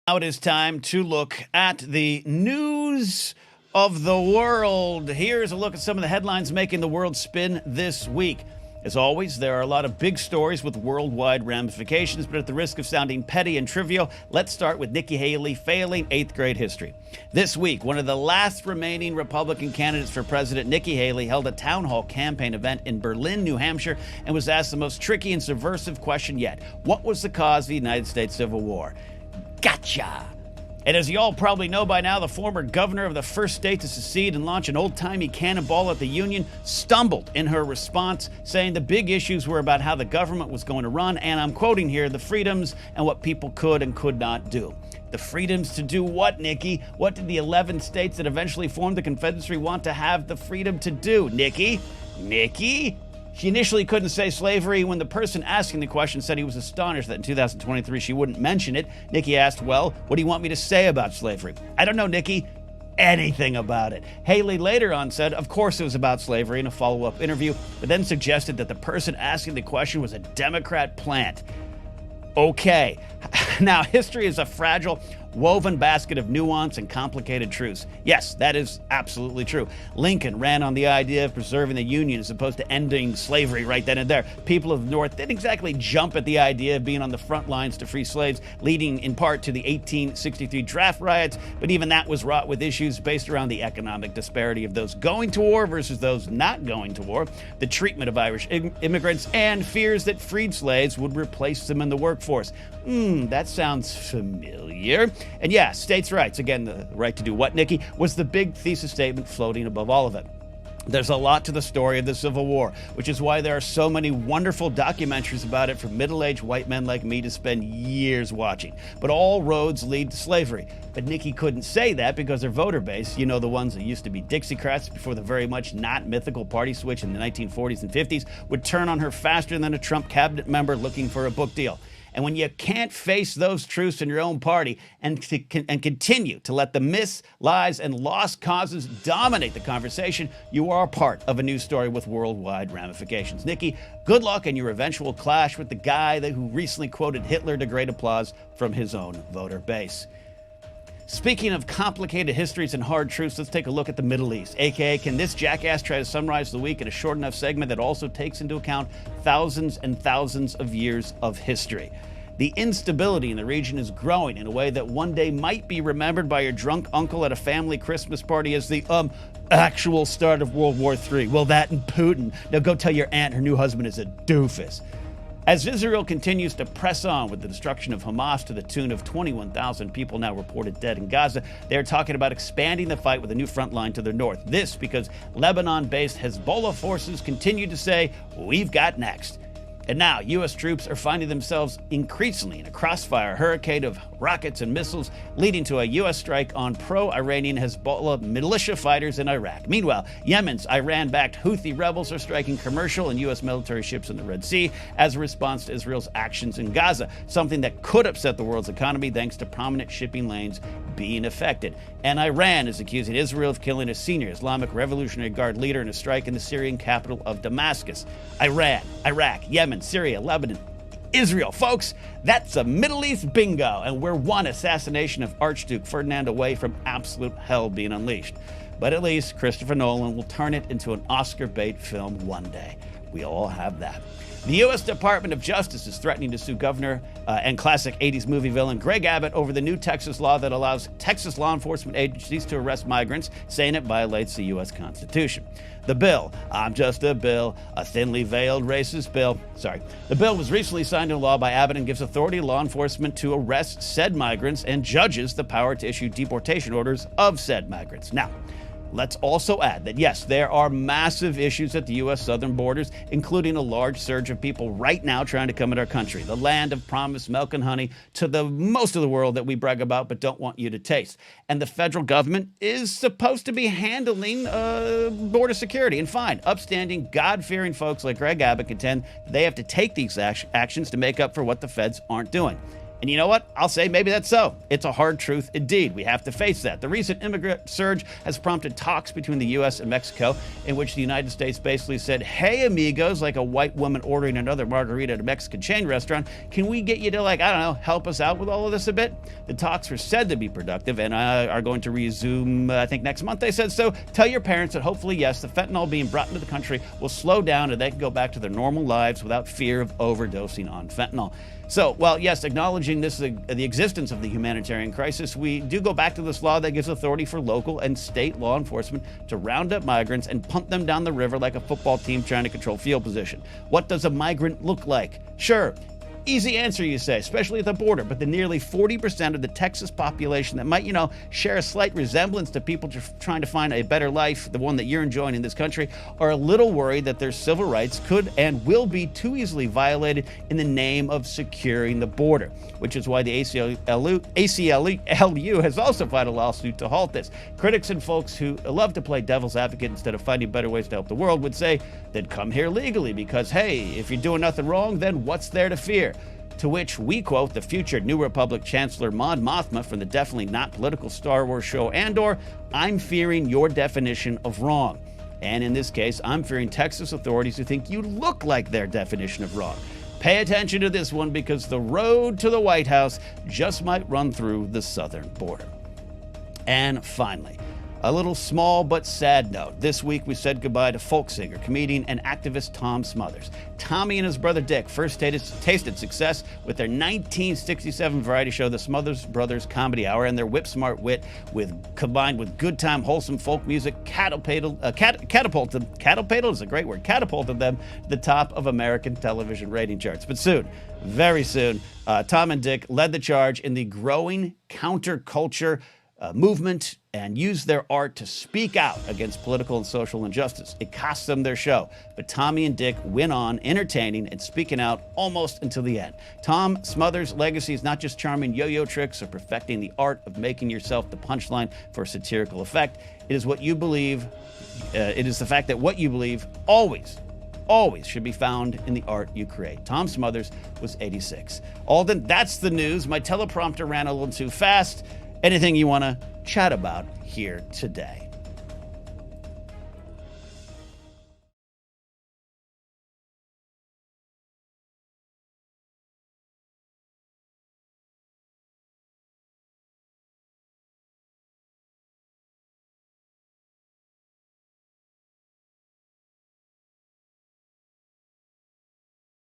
Now it is time to look at the news of the world. Here's a look at some of the headlines making the world spin this week. As always, there are a lot of big stories with worldwide ramifications, but at the risk of sounding petty and trivial, let's start with Nikki Haley failing 8th grade history. This week, one of the last remaining Republican candidates for president, Nikki Haley, held a town hall campaign event in Berlin, New Hampshire, and was asked the most tricky and subversive question yet. What was the cause of the United States Civil War? Gotcha! And as you all probably know by now, the former governor of the first state to secede and launch an old-timey cannonball at the Union stumbled in her response, saying the big issues were about how the government was going to run, and I'm quoting here, the freedoms and what people could and could not do. The freedoms to do what, Nikki? What did the 11 states that eventually formed the Confederacy want to have the freedom to do, Nikki? Nikki? She initially couldn't say slavery when the person asking the question said he was astonished that in 2023 she wouldn't mention it. Nikki asked, well, what do you want me to say about slavery? I don't know, Nikki. Anything about it. Haley later on said, of course it was about slavery in a follow-up interview, but then suggested that the person asking the question was a Democrat plant. Okay. Now, history is a fragile, woven basket of nuance and complicated truths. Yes, that is absolutely true. Lincoln ran on the idea of preserving the Union as opposed to ending slavery right then and there. People of the North didn't exactly jump at the idea of being on the front lines to free slaves, leading in part to the 1863 draft riots, but even that was wrought with issues based around the economic disparity of those going to war versus those not going to war, the treatment of Irish immigrants, and fears that freed slaves would replace them in the workforce. That sounds familiar. And yeah, states' rights, again, the right to do what, Nikki, was the big thesis statement floating above all of it. There's a lot to the story of the Civil War, which is why there are so many wonderful documentaries about it for middle-aged white men like me to spend years watching. But all roads lead to slavery. But Nikki couldn't say that because her voter base, you know, the ones that used to be Dixiecrats before the very much not mythical party switch in the 1940s and 50s, would turn on her faster than a Trump cabinet member looking for a book deal. And when you can't face those truths in your own party and continue to let the myths, lies, and lost causes dominate the conversation, you are part of a news story with worldwide ramifications. Nikki, good luck in your eventual clash with the guy who recently quoted Hitler to great applause from his own voter base. Speaking of complicated histories and hard truths, let's take a look at the Middle East. AKA, can this jackass try to summarize the week in a short enough segment that also takes into account thousands and thousands of years of history? The instability in the region is growing in a way that one day might be remembered by your drunk uncle at a family Christmas party as the actual start of World War III. Well, that and Putin. Now go tell your aunt her new husband is a doofus. As Israel continues to press on with the destruction of Hamas to the tune of 21,000 people now reported dead in Gaza, they're talking about expanding the fight with a new front line to the north. This because Lebanon-based Hezbollah forces continue to say, we've got next. And now, U.S. troops are finding themselves increasingly in a crossfire hurricane of rockets and missiles, leading to a U.S. strike on pro-Iranian Hezbollah militia fighters in Iraq. Meanwhile, Yemen's Iran-backed Houthi rebels are striking commercial and U.S. military ships in the Red Sea as a response to Israel's actions in Gaza, something that could upset the world's economy thanks to prominent shipping lanes being affected. And Iran is accusing Israel of killing a senior Islamic Revolutionary Guard leader in a strike in the Syrian capital of Damascus. Iran, Iraq, Yemen, Syria, Lebanon, Israel. Folks, that's a Middle East bingo, and we're one assassination of Archduke Ferdinand away from absolute hell being unleashed. But at least Christopher Nolan will turn it into an Oscar bait film one day. We all have that. The U.S. Department of Justice is threatening to sue Governor and classic 80s movie villain Greg Abbott over the new Texas law that allows Texas law enforcement agencies to arrest migrants, saying it violates the U.S. Constitution. The bill, I'm just a bill, a thinly veiled racist bill. The bill was recently signed into law by Abbott and gives authority to law enforcement to arrest said migrants and judges the power to issue deportation orders of said migrants. Now, let's also add that, yes, there are massive issues at the U.S. southern borders, including a large surge of people right now trying to come into our country, the land of promised milk and honey to the most of the world that we brag about but don't want you to taste. And the federal government is supposed to be handling border security. And fine, upstanding, God-fearing folks like Greg Abbott contend they have to take these actions to make up for what the feds aren't doing. And you know what? I'll say maybe that's so. It's a hard truth indeed. We have to face that. The recent immigrant surge has prompted talks between the U.S. and Mexico, in which the United States basically said, hey, amigos, like a white woman ordering another margarita at a Mexican chain restaurant, can we get you to, help us out with all of this a bit? The talks were said to be productive and are going to resume, I think, next month, they said. So tell your parents that hopefully, yes, the fentanyl being brought into the country will slow down and they can go back to their normal lives without fear of overdosing on fentanyl. So, while yes, acknowledging this the existence of the humanitarian crisis, we do go back to this law that gives authority for local and state law enforcement to round up migrants and punt them down the river like a football team trying to control field position. What does a migrant look like? Sure. Easy answer, you say, especially at the border, but the nearly 40% of the Texas population that might, share a slight resemblance to people trying to find a better life, the one that you're enjoying in this country, are a little worried that their civil rights could and will be too easily violated in the name of securing the border, which is why the ACLU has also filed a lawsuit to halt this. Critics and folks who love to play devil's advocate instead of finding better ways to help the world would say they'd come here legally because, hey, if you're doing nothing wrong, then what's there to fear? To which we quote the future New Republic Chancellor Mon Mothma from the definitely not political Star Wars show Andor, I'm fearing your definition of wrong. And in this case, I'm fearing Texas authorities who think you look like their definition of wrong. Pay attention to this one because the road to the White House just might run through the southern border. And finally, a little small but sad note. This week we said goodbye to folk singer, comedian, and activist Tom Smothers. Tommy and his brother Dick first tasted success with their 1967 variety show, The Smothers Brothers Comedy Hour, and their whip-smart wit combined with good time, wholesome folk music catapulted is a great word, catapulted them to the top of American television rating charts. But soon, very soon, Tom and Dick led the charge in the growing counterculture movement and used their art to speak out against political and social injustice. It cost them their show, but Tommy and Dick went on entertaining and speaking out almost until the end. Tom Smothers' legacy is not just charming yo-yo tricks or perfecting the art of making yourself the punchline for a satirical effect. It is what you believe. It is the fact that what you believe always should be found in the art you create. Tom Smothers was 86. Alden, that's the news. My teleprompter ran a little too fast. Anything you want to chat about here today?